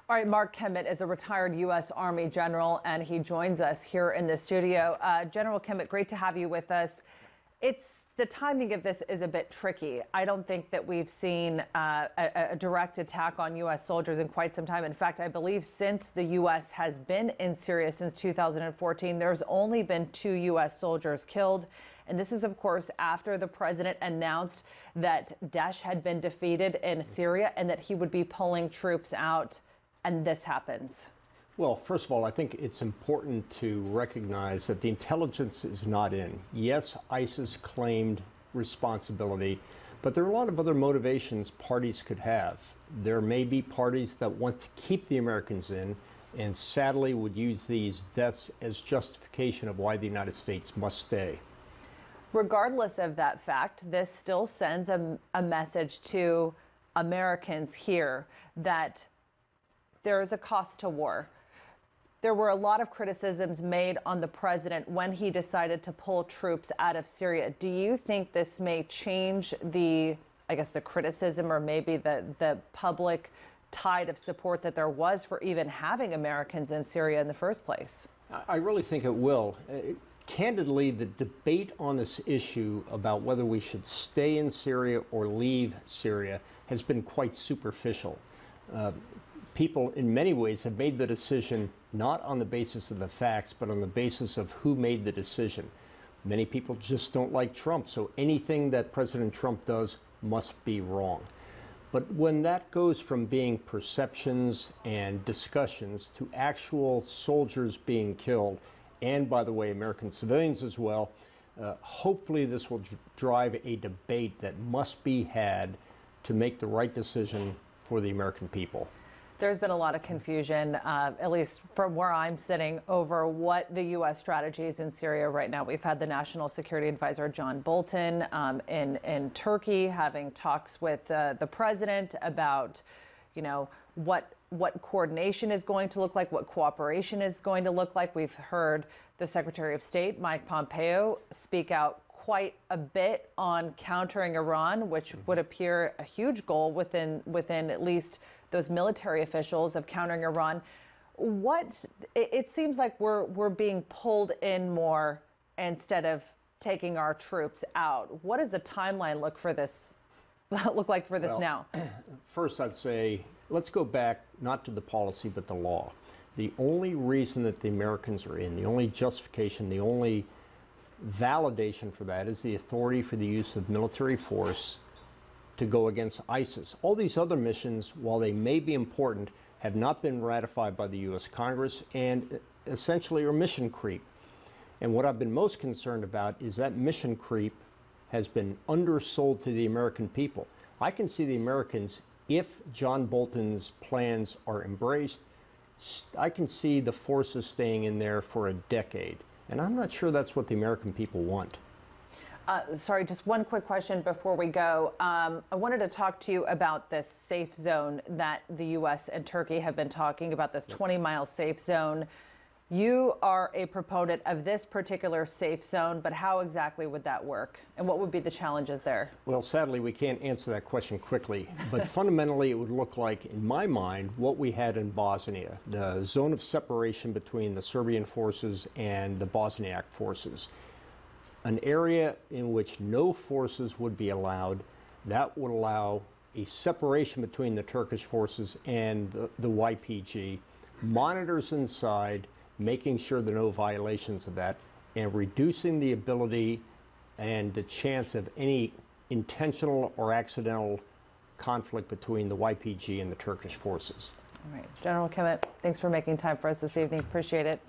All right, Mark Kimmit is a retired U.S. Army general, and he joins us here in the studio. General Kimmit, great to have you with us. The timing of this is a bit tricky. I don't think that we've seen a direct attack on U.S. soldiers in quite some time. In fact, I believe since the U.S. has been in Syria since 2014, there's only been 2 U.S. soldiers killed. And this is, of course, after the president announced that Daesh had been defeated in Syria and that he would be pulling troops out. And this happens. Well, first of all, I think it's important to recognize that the intelligence is not in. Yes, ISIS claimed responsibility, but there are a lot of other motivations parties could have. There may be parties that want to keep the Americans in and sadly would use these deaths as justification of why the United States must stay. Regardless of that fact, this still sends a message to Americans here that there is a cost to war. There were a lot of criticisms made on the president when he decided to pull troops out of Syria. Do you think this may change the criticism or maybe the public tide of support that there was for even having Americans in Syria in the first place? I really think it will. Candidly, the debate on this issue about whether we should stay in Syria or leave Syria has been quite superficial. People, in many ways, have made the decision not on the basis of the facts, but on the basis of who made the decision. Many people just don't like Trump, so anything that President Trump does must be wrong. But when that goes from being perceptions and discussions to actual soldiers being killed, and by the way, American civilians as well, hopefully this will drive a debate that must be had to make the right decision for the American people. There's been a lot of confusion, at least from where I'm sitting, over what the U.S. strategy is in Syria right now. We've had the National Security Advisor John Bolton in Turkey having talks with the president about, what coordination is going to look like, what cooperation is going to look like. We've heard the Secretary of State, Mike Pompeo, speak out quite a bit on countering Iran, which would appear a huge goal within at least those military officials of countering Iran. It seems like we're being pulled in more instead of taking our troops out. What does the timeline look like for this now? First, I'd say let's go back not to the policy but the law. The only reason that the Americans are in, the only justification, the only validation for that is the authority for the use of military force to go against ISIS. All these other missions, while they may be important, have not been ratified by the U.S. Congress and essentially are mission creep. And what I've been most concerned about is that mission creep has been undersold to the American people. I can see the Americans, if John Bolton's plans are embraced, I can see the forces staying in there for a decade. And I'm not sure that's what the American people want. Sorry, just one quick question before we go. I wanted to talk to you about this safe zone that the U.S. and Turkey have been talking about, this 20-mile safe zone. You are a proponent of this particular safe zone, but how exactly would that work? And what would be the challenges there? Well, sadly, we can't answer that question quickly. But fundamentally, it would look like, in my mind, what we had in Bosnia, the zone of separation between the Serbian forces and the Bosniak forces. An area in which no forces would be allowed. That would allow a separation between the Turkish forces and the YPG, monitors inside, making sure there are no violations of that, and reducing the ability and the chance of any intentional or accidental conflict between the YPG and the Turkish forces. All right, General Kimmit, thanks for making time for us this evening. Appreciate it.